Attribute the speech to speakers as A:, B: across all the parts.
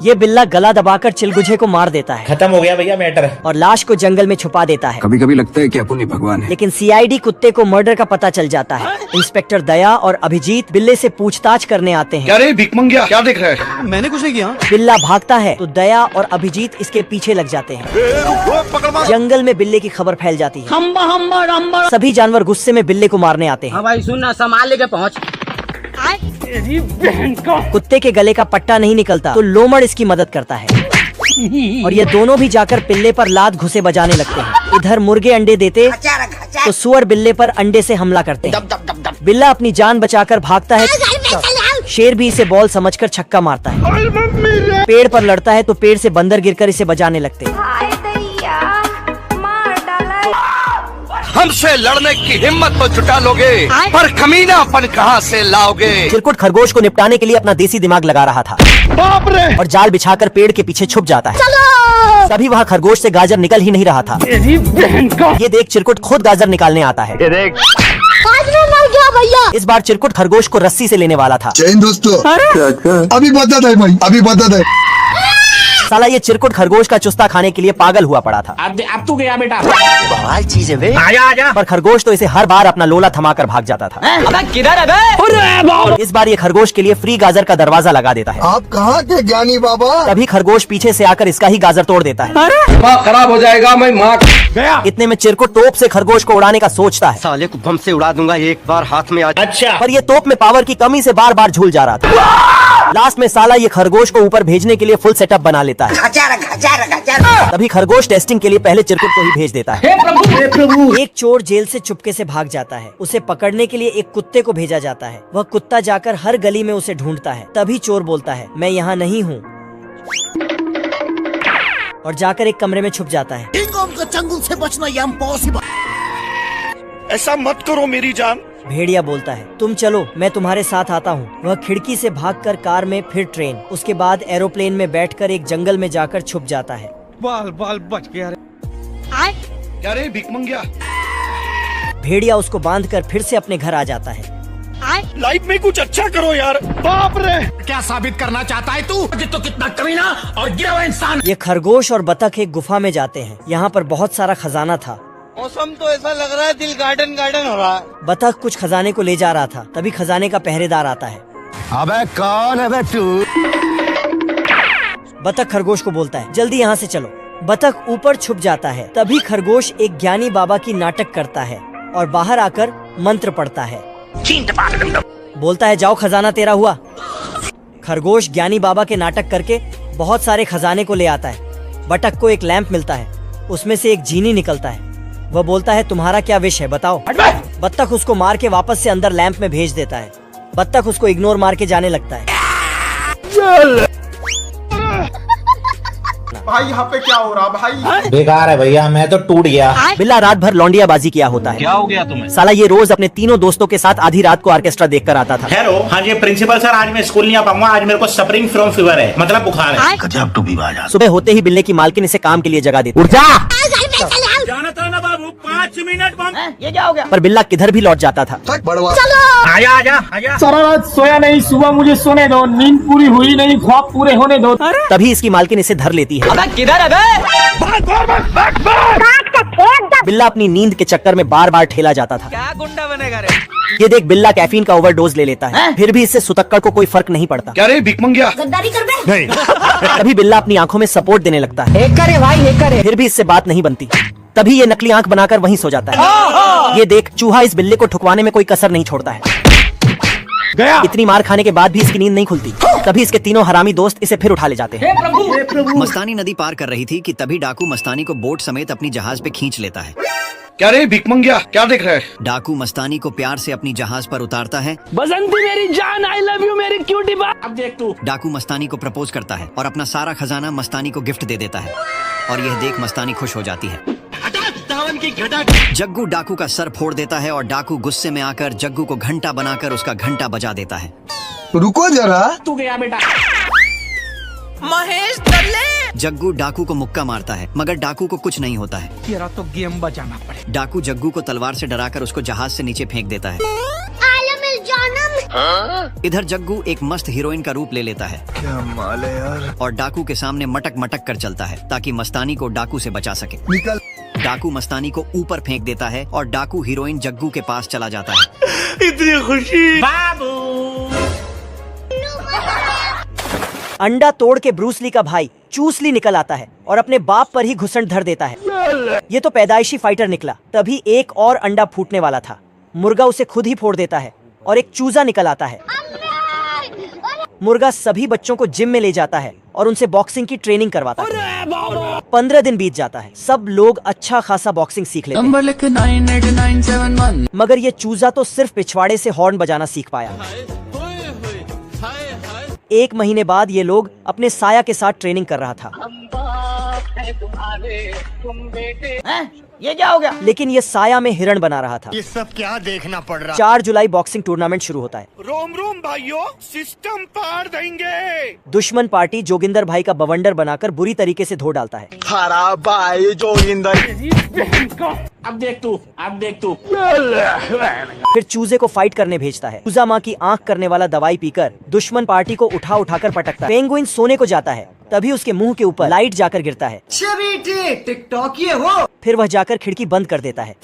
A: ये बिल्ला गला दबाकर चिलगुझे को मार देता है
B: खत्म हो गया भैया मैटर।
A: और लाश को जंगल में छुपा देता है।
C: कभी कभी लगता है कि अपन ही भगवान है।
A: लेकिन सीआईडी कुत्ते को मर्डर का पता चल जाता है। इंस्पेक्टर दया और अभिजीत बिल्ले से पूछताछ करने आते हैं।
D: क्या रे भिख मंगिया, क्या देख रहा है?
E: मैंने कुछ नहीं किया।
A: बिल्ला भागता है तो दया और अभिजीत इसके पीछे लग जाते हैं। जंगल में बिल्ले की खबर फैल जाती है। सभी जानवर गुस्से में बिल्ले को मारने आते हैं।
F: हाँ भाई सुन ना, संभाल लेके पहुँच।
A: कुत्ते के गले का पट्टा नहीं निकलता तो लोमड़ इसकी मदद करता है और ये दोनों भी जाकर बिल्ले पर लात घुसे बजाने लगते हैं। इधर मुर्गे अंडे देते तो सुअर बिल्ले पर अंडे से हमला करते हैं। बिल्ला अपनी जान बचाकर भागता है। शेर भी इसे बॉल समझकर छक्का मारता है। पेड़ पर लड़ता है तो पेड़ से बंदर गिरकर इसे बजाने लगते हैं।
D: हमसे लड़ने की हिम्मत तो जुटा लोगे, पर कमीनापन कहाँ से लाओगे?
A: चिरकुट खरगोश को निपटाने के लिए अपना देसी दिमाग लगा रहा था।
D: बाप रे!
A: और जाल बिछाकर पेड़ के पीछे छुप जाता है। तभी वहाँ खरगोश से गाजर निकल ही नहीं रहा था। ये देख चिरकुट खुद गाजर निकालने आता है।
F: भैया
A: इस बार चिरकुट खरगोश को रस्सी से लेने वाला था।
C: जय हिंद दोस्तों। अभी बता दे भाई, अभी बता दे।
A: साला ये चिरकुट खरगोश का चुस्ता खाने के लिए पागल हुआ पड़ा था।
B: अब तू गया बेटा।
A: बवाल चीज है बे।
B: आजा।
A: पर खरगोश तो इसे हर बार अपना लोला थमाकर भाग जाता था।
F: अबे किधर है बे?
A: इस बार ये खरगोश के लिए फ्री गाजर का दरवाजा लगा देता है।
C: आप कहाँ के ज्ञानी बाबा?
A: तभी खरगोश पीछे से आकर इसका ही गाजर तोड़ देता है।
D: दिमाग खराब हो जाएगा, मैं मार गया।
A: इतने में चिरकुट तोप से खरगोश को उड़ाने का सोचता है।
E: साले को बम से उड़ा दूंगा एक बार हाथ में आ।
B: अच्छा।
A: पर ये तोप में पावर की कमी से बार बार झूल जा रहा था। लास्ट में साला ये खरगोश को ऊपर भेजने के लिए फुल सेटअप बना लेता है। तभी खरगोश टेस्टिंग के लिए पहले चिरकुट को ही भेज देता है।
B: हे प्रभु।
A: एक चोर जेल से चुपके से भाग जाता है। उसे पकड़ने के लिए एक कुत्ते को भेजा जाता है। वह कुत्ता जाकर हर गली में उसे ढूंढता है। तभी चोर बोलता है, मैं यहाँ नहीं हूँ, और जाकर एक कमरे में छुप जाता है।
E: चंगुल से बचना इम्पॉसिबल।
D: ऐसा मत करो मेरी जान।
A: भेड़िया बोलता है, तुम चलो, मैं तुम्हारे साथ आता हूँ। वह खिड़की से भागकर कार में, फिर ट्रेन, उसके बाद एरोप्लेन में बैठकर एक जंगल में जाकर छुप जाता है।
E: बाल बाल बच गया रे।
D: क्या रे भिख मंगिया?
A: भेड़िया उसको बांधकर फिर से अपने घर आ जाता है।
D: लाइफ में कुछ अच्छा करो यार। बाप रे!
E: क्या साबित करना चाहता है तू? तो कितना कमीना और गिरा हुआ इंसान।
A: ये खरगोश और बतख एक गुफा में जाते हैं। यहाँ पर बहुत सारा खजाना था।
F: मौसम तो ऐसा लग रहा है दिल गार्डन गार्डन हो रहा है।
A: बतख कुछ खजाने को ले जा रहा था। तभी खजाने का पहरेदार आता है।
E: अबे कौन है बे तू?
A: बतख खरगोश को बोलता है, जल्दी यहाँ से चलो। बतख ऊपर छुप जाता है। तभी खरगोश एक ज्ञानी बाबा की नाटक करता है और बाहर आकर मंत्र पढ़ता है। बोलता है, जाओ खजाना तेरा हुआ। खरगोश ज्ञानी बाबा के नाटक करके बहुत सारे खजाने को ले आता है। बतख को एक लैंप मिलता है, उसमें से एक जीनी निकलता है। वह बोलता है, तुम्हारा क्या विश है बताओ। बत्तख उसको मार के वापस से अंदर लैंप में भेज देता है। बत्तख उसको इग्नोर मार के जाने लगता है।
D: भाई यहाँ पे क्या हो रहा भाई?
B: बेकार है भैया, मैं तो टूट गया।
A: बिल्ला रात भर लौंडिया बाजी किया होता है।
B: क्या हो गया तुम्हें?
A: साला ये रोज अपने तीनों दोस्तों के साथ आधी रात को ऑर्केस्ट्रा देखकर आता था।
B: हेलो, हाँ जी प्रिंसिपल सर, आज मैं स्कूल नहीं आ पाऊंगा। आज मेरे को सफरिंग फ्रॉम फीवर है, मतलब बुखार है।
E: गजब टू भी बाजा।
A: सुबह होते ही बिल्ले की मालकिन इसे काम के लिए जगा देती। उठ जा।
B: जाना था ना बाबू, 5 मिनट बम।
F: ये क्या हो गया?
A: पर बिल्ला किधर भी लौट जाता था।
B: आजा।
G: सारा रात सोया नहीं, सुबह मुझे सोने दो, नींद पूरी हुई नहीं, ख्वाब पूरे होने दो।
A: तभी इसकी मालकिन इसे धर लेती है।
F: अबे किधर है बे?
A: बिल्ला अपनी नींद के चक्कर में बार बार ठेला जाता था।
F: क्या गुंडा बनेगा रे?
A: ये देख बिल्ला कैफीन का ओवरडोज ले लेता है। फिर भी इससे सुतक्कड़ को कोई फर्क नहीं पड़ता।
D: क्या रे भिख मंगिया?
F: गद्दारी कर बे?
A: तभी बिल्ला अपनी आंखों में सपोर्ट देने लगता है।
F: एक करे भाई, एक करे।
A: फिर भी इससे बात नहीं बनती। तभी ये नकली आंख बनाकर वहीं सो जाता है। ये देख चूहा इस बिल्ले को ठुकवाने में कोई कसर नहीं छोड़ता है।
D: गया।
A: इतनी मार खाने के बाद भी इसकी नींद नहीं खुलती। तभी इसके तीनों हरामी दोस्त इसे फिर उठा ले जाते हैं।
H: मस्तानी नदी पार कर रही थी कि तभी डाकू मस्तानी को बोट समेत अपनी जहाज पे खींच लेता है।
D: क्या रे भिख मंगिया, क्या देख रहा है?
H: डाकू मस्तानी को प्यार से अपनी जहाज पर उतारता है।
F: बसंती मेरी जान, आई लव यू मेरी क्यूटी बा।
B: अब देख तू।
H: डाकू मस्तानी को प्रपोज करता है और अपना सारा खजाना मस्तानी को गिफ्ट दे देता है। और यह देख मस्तानी खुश हो जाती है। जग्गू डाकू का सर फोड़ देता है और डाकू गुस्से में आकर जग्गू को घंटा बनाकर उसका घंटा बजा देता है।
C: रुको जरा।
B: तू गया बेटा।
F: महेश दल्ले।
H: जग्गू डाकू को मुक्का मारता है, मगर डाकू को कुछ नहीं होता है।
E: तेरा तो गेम बजाना पड़े।
H: डाकू जग्गू को तलवार से डराकर उसको जहाज से नीचे फेंक देता है।
I: आलम जानम
H: इधर जग्गू एक मस्त हीरोइन का रूप ले लेता है।
C: क्या माल है यार।
H: और डाकू के सामने मटक मटक कर चलता है ताकि मस्तानी को डाकू से बचा सके।
C: निकल।
H: डाकू मस्तानी को ऊपर फेंक देता है और डाकू हीरोइन जग्गू के पास चला जाता है।
E: इतनी खुशी।
B: बाबू।
A: अंडा तोड़ के ब्रूस ली का भाई चूसली निकल आता है और अपने बाप पर ही घुसंड धर देता है। ये तो पैदाइशी फाइटर निकला। तभी एक और अंडा फूटने वाला था। मुर्गा उसे खुद ही फोड़ देता है और एक चूजा निकल आता है। मुर्गा सभी बच्चों को जिम में ले जाता है और उनसे बॉक्सिंग की ट्रेनिंग करवाता है। 15 दिन बीत जाता है। सब लोग अच्छा खासा बॉक्सिंग सीख लेते हैं। मगर ये चूजा तो सिर्फ पिछवाड़े से हॉर्न बजाना सीख पाया। 1 महीने बाद ये लोग अपने साया के साथ ट्रेनिंग कर रहा था।
F: ये क्या हो गया?
A: लेकिन ये साया में हिरण बना रहा था।
C: ये सब क्या देखना पड़ रहा।
A: 4 जुलाई बॉक्सिंग टूर्नामेंट शुरू होता है।
D: रोम रोम भाइयों, सिस्टम पार देंगे।
A: दुश्मन पार्टी जोगिंदर भाई का बवंडर बनाकर बुरी तरीके से धो डालता है।
C: खराब भाई जोगिंदर।
F: अब देख तू।
A: फिर चूजे को फाइट करने भेजता है। चूजा माँ की आंख करने वाला दवाई पीकर दुश्मन पार्टी को उठा उठाकर पटकता है। पेंगुइन सोने को जाता है। तभी उसके मुंह के ऊपर लाइट जाकर गिरता है।
F: टिकटॉक ये हो।
A: फिर वह जाकर खिड़की बंद कर देता है।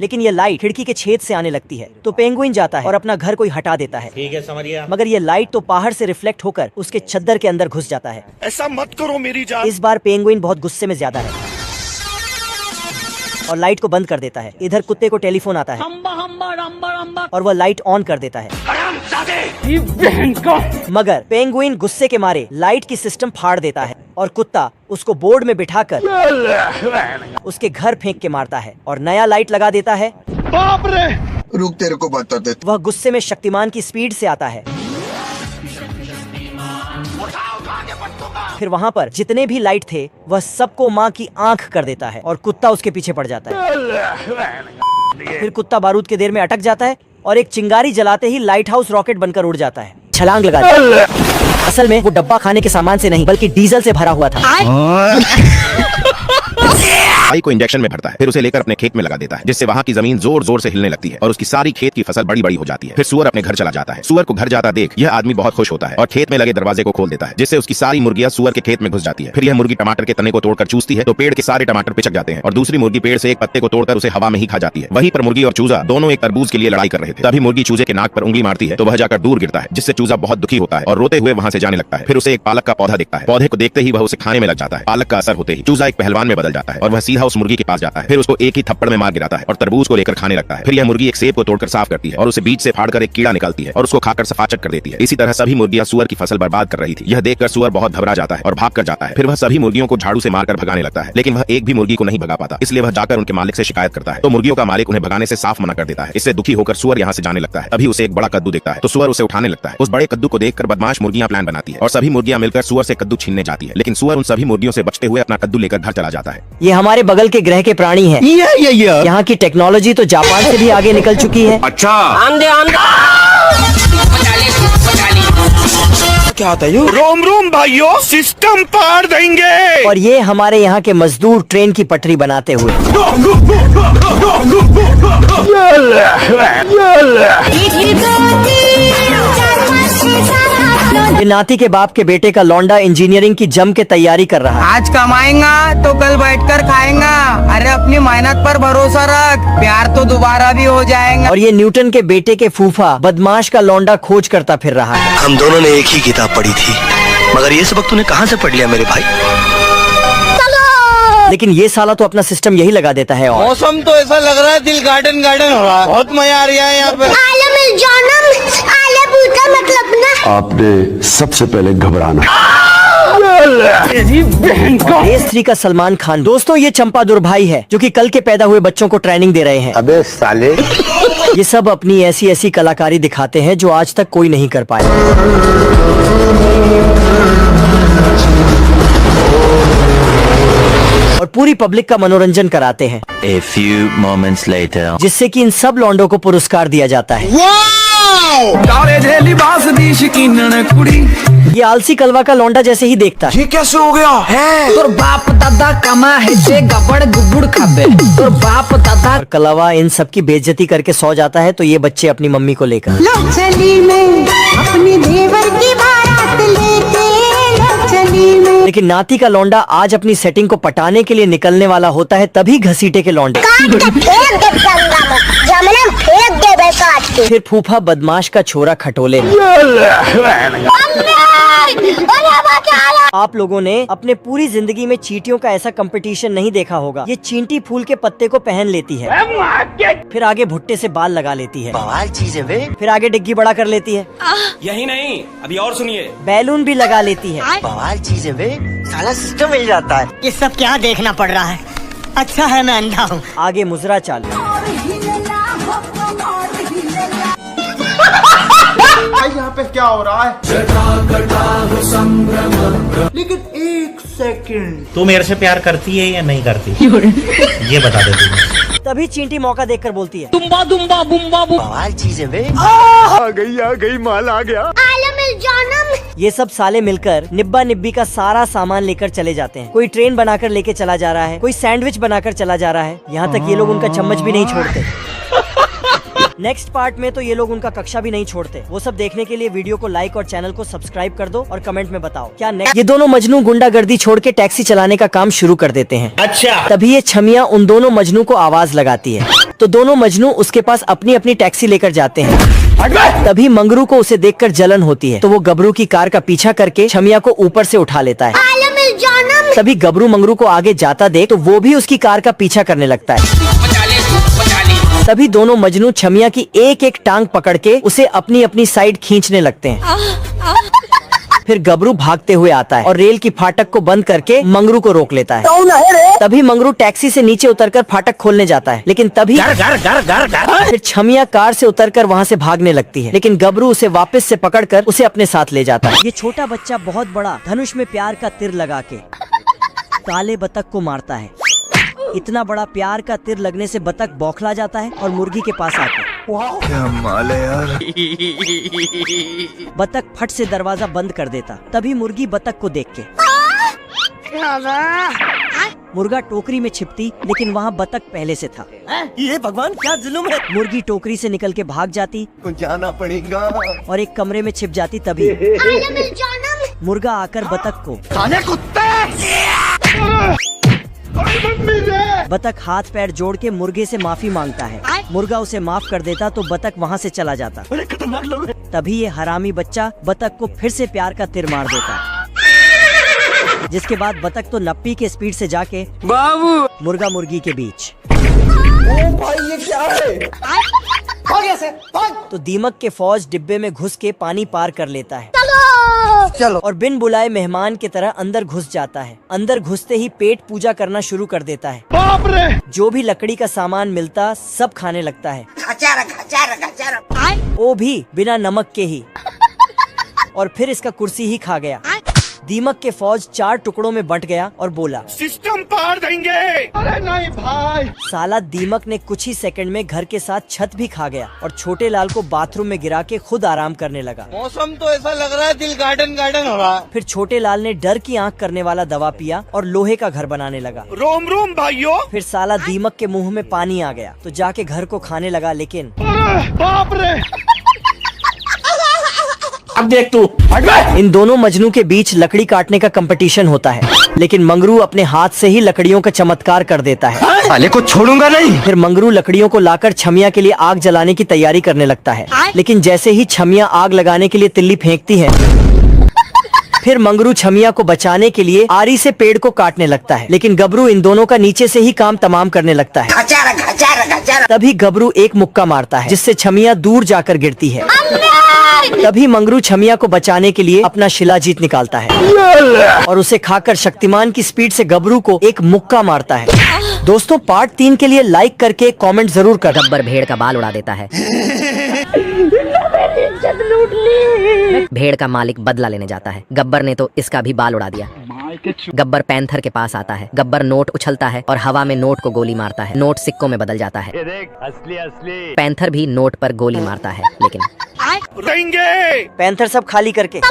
A: लेकिन ये लाइट खिड़की के छेद से आने लगती है तो पेंगुइन जाता है और अपना घर कोई हटा देता है।
B: ठीक है, समझ गया।
A: मगर ये लाइट तो बाहर से रिफ्लेक्ट होकर उसके चद्दर के अंदर घुस जाता है।
D: ऐसा मत करो मेरी जान।
A: इस बार पेंगुइन बहुत गुस्से में ज्यादा है और लाइट को बंद कर देता है। इधर कुत्ते को टेलीफोन आता है और वह लाइट ऑन कर देता है। मगर पेंगुइन गुस्से के मारे लाइट की सिस्टम फाड़ देता है और कुत्ता उसको बोर्ड में बिठाकर उसके घर फेंक के मारता है और नया लाइट लगा देता है।
D: बाप रे।
C: रुक तेरे को बता दे।
A: वह गुस्से में शक्तिमान की स्पीड से आता है। फिर वहाँ पर जितने भी लाइट थे वह सबको माँ की आंख कर देता है और कुत्ता उसके पीछे पड़ जाता है। फिर कुत्ता बारूद के देर में अटक जाता है और एक चिंगारी जलाते ही लाइट हाउस रॉकेट बनकर उड़ जाता है। छलांग लगा देता है। असल में वो डब्बा खाने के सामान से नहीं बल्कि डीजल से भरा हुआ था।
I: भाई को इंजेक्शन में भरता है, फिर उसे लेकर अपने खेत में लगा देता है, जिससे वहाँ की जमीन जोर जोर से हिलने लगती है और उसकी सारी खेत की फसल बड़ी बड़ी हो जाती है। फिर सुअर अपने घर चला जाता है। सुअर को घर जाता देख यह आदमी बहुत खुश होता है और खेत में लगे दरवाजे को खोल देता है, जिससे उसकी सारी मुर्गियां सुअर के खेत में घुस जाती है। फिर यह मुर्गी टमाटर के तने को तोड़कर चूसती है तो पेड़ के सारे टमाटर पिचक जाते हैं और दूसरी मुर्गी पेड़ से एक पत्ते को तोड़कर उसे हवा में ही खा जाती है। वहीं पर मुर्गी और चूजा दोनों एक तरबूज के लिए लड़ाई कर रहे थे। तभी मुर्गी चूजे के नाक पर उंगली मारती है तो वह जाकर दूर गिरता है, जिससे चूजा बहुत दुखी होता है और रोते हुए वहां से जाने लगता है। फिर उसे एक पालक का पौधा दिखता है। पौधे को देखते ही वह उसे खाने में लग जाता है। पालक का असर होते ही चूजा एक पहलवान में बदल जाता है और वह सीधा उस मुर्गी के पास जाता है। फिर उसको एक ही थप्पड़ में मार गिराता है और तरबूज को लेकर खाने लगता है। फिर यह मुर्गी एक सेब को तोड़कर साफ करती है और उसे बीच से फाड़कर एक कीड़ा निकालती है और उसको खाकर सफाचट कर देती है। इसी तरह सभी मुर्गियां सुअर की फसल बर्बाद कर रही थी। यह देखकर सुअर बहुत घबरा जाता है और भाग कर जाता है। फिर वह सभी मुर्गियों को झाड़ू से मारकर भगाने लगता है, लेकिन वह एक भी मुर्गी को नहीं भगा पाता। इसलिए वह जाकर उनके मालिक से शिकायत करता है तो मुर्गियों का मालिक उन्हें भगाने से साफ मना कर देता है। इससे दुखी होकर सुअर यहाँ से जाने लगता है। तभी उसे एक बड़ा कद्दू दिखता है तो सुअर उसे उठाने लगता है। उस बड़े कद्दू को देखकर बदमाश मुर्गियां प्लान बनाती है और सभी मुर्गियां मिलकर सुअर से कद्दू छीनने जाती है, लेकिन सुअर उन सभी मुर्गियों से बचते हुए अपना कद्दू लेकर घर चला जाता है।
A: ये हमारे बगल के ग्रह के प्राणी हैं। यहाँ की टेक्नोलॉजी तो जापान से भी आगे निकल चुकी है।
E: अच्छा।
D: क्या होता है? रोम रोम भाइयों, सिस्टम पार देंगे।
A: और ये हमारे यहाँ के मजदूर ट्रेन की पटरी बनाते हुए। ये नाती के बाप के बेटे का लौंडा इंजीनियरिंग की जम के तैयारी कर रहा है।
F: आज कमाएगा तो कल बैठकर खाएगा। अरे अपनी मेहनत पर भरोसा रख, प्यार तो दोबारा भी हो जाएगा।
A: और ये न्यूटन के बेटे के फूफा बदमाश का लौंडा खोज करता फिर रहा है।
J: हम दोनों ने एक ही किताब पढ़ी थी, मगर ये सबक तूने कहाँ से पढ़ लिया मेरे भाई?
A: लेकिन ये साला तो अपना सिस्टम यही लगा देता है। और
F: मौसम तो ऐसा लग रहा है दिल गार्डन गार्डन हो रहा है। बहुत मजा आ रहा है यहाँ पे। मतलब ना
C: आपने सबसे पहले घबराना।
A: रेस 3 का सलमान खान। दोस्तों ये चंपादुर भाई है जो कि कल के पैदा हुए बच्चों को ट्रेनिंग दे रहे हैं।
C: अबे साले।
A: ये सब अपनी ऐसी ऐसी कलाकारी दिखाते हैं जो आज तक कोई नहीं कर पाया। और पूरी पब्लिक का मनोरंजन कराते हैं।
J: A few moments later.
A: जिससे कि इन सब लौंडों को पुरस्कार दिया जाता है। ये आलसी कलवा का लौंडा जैसे ही देखता है।
D: ये कैसे हो गया है?
F: तोर बाप दादा कमा है से गबड़ गुबुड़ खाबे। तोर बाप दादा
A: और कलवा इन सब की बेइज्जती करके सो जाता है। तो ये बच्चे अपनी मम्मी को लेकर
K: चली मैं अपनी देवर की बारात लेके चली मैं।
A: लेकिन नाती का लौंडा आज अपनी सेटिंग को पटाने के लिए निकलने वाला होता है, तभी घसीटे के लौंडे फिर फूफा बदमाश का छोरा खटोले। आप लोगों ने अपने पूरी जिंदगी में चींटियों का ऐसा कंपटीशन नहीं देखा होगा। ये चींटी फूल के पत्ते को पहन लेती है, फिर आगे भुट्टे से बाल लगा लेती है,
J: बवाल चीज है वे।
A: फिर आगे डिग्गी बड़ा कर लेती है,
E: यही नहीं अभी और सुनिए,
A: बैलून भी लगा लेती है।
J: बवाल चीज है वे, सारा सिस्टम मिल जाता है।
A: ये सब क्या देखना पड़ रहा है? अच्छा है मैं अंधा हूँ। आगे मुजरा चालू।
C: यहाँ पे क्या हो रहा है? लेकिन एक सेकंड,
B: तू मेरे से प्यार करती है या नहीं करती? ये बता दे तू।
A: तभी चींटी मौका देखकर बोलती है,
F: दुम्बा दुम्बा बुम्बा बुम।
J: बवाल चीज है वे।
C: आ गई माल आ गया।
A: ये सब साले मिलकर निब्बा निब्बी का सारा सामान लेकर चले जाते हैं। कोई ट्रेन बनाकर लेके चला जा रहा है, कोई सैंडविच बनाकर चला जा रहा है, यहाँ तक ये लोग उनका चम्मच भी नहीं छोड़ते। नेक्स्ट पार्ट में तो ये लोग उनका कक्षा भी नहीं छोड़ते। वो सब देखने के लिए वीडियो को लाइक और चैनल को सब्सक्राइब कर दो और कमेंट में बताओ क्या नेक्स्ट। ये दोनों मजनू गुंडागर्दी छोड़ के टैक्सी चलाने का काम शुरू कर देते हैं।
B: अच्छा।
A: तभी ये छमिया उन दोनों मजनू को आवाज लगाती है, तो दोनों मजनू उसके पास अपनी अपनी टैक्सी लेकर जाते हैं। तभी मंगरू को उसे देखकर जलन होती है, तो वो गबरू की कार का पीछा करके छमिया को ऊपर से उठा लेता है। तभी गबरू मंगरू को आगे जाता देख तो वो भी उसकी कार का पीछा करने लगता है। तभी दोनों मजनू छमिया की एक एक टांग पकड़ के उसे अपनी अपनी साइड खींचने लगते हैं। फिर गबरू भागते हुए आता है और रेल की फाटक को बंद करके मंगरू को रोक लेता है। तभी मंगरू टैक्सी से नीचे उतरकर फाटक खोलने जाता है, लेकिन तभी फिर छमिया कार से उतरकर वहाँ से भागने लगती है, लेकिन गबरू उसे वापस से पकड़कर उसे अपने साथ ले जाता है। ये छोटा बच्चा बहुत बड़ा धनुष में प्यार का तीर लगा के काले बतख को मारता है। इतना बड़ा प्यार का तीर लगने से बतख बौखला जाता है और मुर्गी के पास आकर
C: क्या माल है यार।
A: बतख फट से दरवाजा बंद कर देता। तभी मुर्गी बतख को देख के मुर्गा टोकरी में छिपती, लेकिन वहाँ बतख पहले से था। ये भगवान क्या जुल्म है। मुर्गी टोकरी से निकल के भाग जाती,
C: जाना पड़ेगा
A: और एक कमरे में छिप जाती। तभी मुर्गा आकर बतख को
C: खाने कुत्ते।
A: बतख हाथ पैर जोड़ के मुर्गे से माफी मांगता है। मुर्गा उसे माफ कर देता तो बतख वहाँ से चला जाता।
C: खतरनाक लोग।
A: तभी ये हरामी बच्चा बतख को फिर से प्यार का तीर मार देता, जिसके बाद बतख तो नप्पी के स्पीड से जाके बाबू मुर्गा मुर्गी के बीच।
C: ओ भाई ये क्या है? भाग ऐसे, भाग।
A: तो दीमक के फौज डिब्बे में घुस के पानी पार कर लेता है। चलो। और बिन बुलाए मेहमान की तरह अंदर घुस जाता है। अंदर घुसते ही पेट पूजा करना शुरू कर देता है।
C: बाप रे।
A: जो भी लकड़ी का सामान मिलता सब खाने लगता है, वो भी बिना नमक के ही। और फिर इसका कुर्सी ही खा गया। दीमक के फौज 4 टुकड़ों में बंट गया और बोला,
C: सिस्टम पार देंगे। अरे नहीं भाई।
A: साला दीमक ने कुछ ही सेकंड में घर के साथ छत भी खा गया और छोटे लाल को बाथरूम में गिरा के खुद आराम करने लगा।
F: मौसम तो ऐसा लग रहा है दिल गार्डन गार्डन हो रहा है।
A: फिर छोटे लाल ने डर की आंख करने वाला दवा पिया और लोहे का घर बनाने लगा।
C: रोम रोम भाइयों।
A: फिर साला दीमक के मुंह में पानी आ गया तो जाके घर को खाने लगा, लेकिन
C: बाप रे।
A: अब देख तू। इन दोनों मजनू के बीच लकड़ी काटने का कंपटीशन होता है, लेकिन मंगरू अपने हाथ से ही लकड़ियों का चमत्कार कर देता है।
J: साले को छोड़ूंगा नहीं।
A: फिर मंगरू लकड़ियों को लाकर छमिया के लिए आग जलाने की तैयारी करने लगता है, लेकिन जैसे ही छमिया आग लगाने के लिए तिल्ली फेंकती है, फिर मंगरू छमिया को बचाने के लिए आरी से पेड़ को काटने लगता है, लेकिन गबरू इन दोनों का नीचे से ही काम तमाम करने लगता है। तभी गबरू एक मुक्का मारता है, जिससे छमिया दूर जाकर गिरती है। तभी मंगरू छमिया को बचाने के लिए अपना शिलाजीत निकालता है और उसे खाकर शक्तिमान की स्पीड से गबरू को एक मुक्का मारता है। दोस्तों पार्ट 3 के लिए लाइक करके कमेंट जरूर कर।
L: गब्बर भेड़ का बाल उड़ा देता है। भेड़ का मालिक बदला लेने जाता है। गब्बर ने तो इसका भी बाल उड़ा दिया। गब्बर पैंथर के पास आता है। गब्बर नोट उछलता है और हवा में नोट को गोली मारता है। नोट सिक्कों में बदल जाता है। पैंथर भी नोट पर गोली मारता है, लेकिन
A: पैंथर सब खाली करके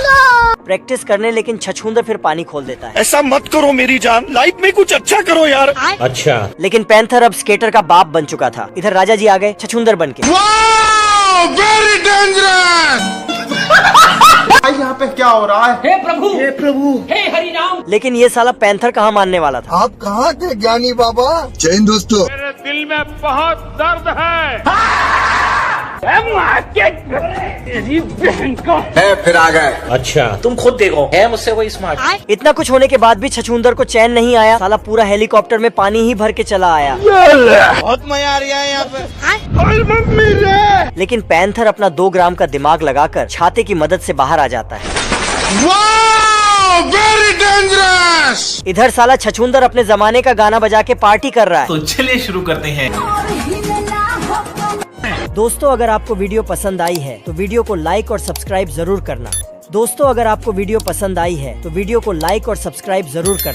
A: प्रैक्टिस करने, लेकिन छछूंदर फिर पानी खोल देता है।
D: ऐसा मत करो मेरी जान, लाइफ में कुछ अच्छा करो यार।
B: अच्छा,
A: लेकिन पैंथर अब स्केटर का बाप बन चुका था। इधर राजा जी आ गए छछूंदर बन के।
D: Very dangerous.
C: यहाँ पे क्या हो रहा है?
E: हे प्रभु, हे प्रभु, हे हरि राम।
A: लेकिन ये साला पैंथर कहाँ मानने वाला था।
C: आप कहाँ थे ज्ञानी बाबा? जय हिंद दोस्तों।
G: मेरे दिल में बहुत दर्द है।
D: फिर आ गए।
B: अच्छा, तुम खुद देखो, है मुझसे कोई स्मार्ट।
A: इतना कुछ होने के बाद भी छछूंदर को चैन नहीं आया। साला पूरा हेलीकॉप्टर में पानी ही भर के चला आया।
C: बहुत मजा आ रहा है यहाँ पे।
A: लेकिन पैंथर अपना 2 ग्राम का दिमाग लगाकर छाते की मदद से बाहर आ जाता है।
D: Very dangerous.
A: इधर साला छछूंदर अपने जमाने का गाना बजा के पार्टी कर रहा है।
B: तो चलिए शुरू करते हैं।
A: दोस्तों, अगर आपको वीडियो पसंद आई है तो वीडियो को लाइक और सब्सक्राइब जरूर करना। दोस्तों, अगर आपको वीडियो पसंद आई है तो वीडियो को लाइक और सब्सक्राइब जरूर करना।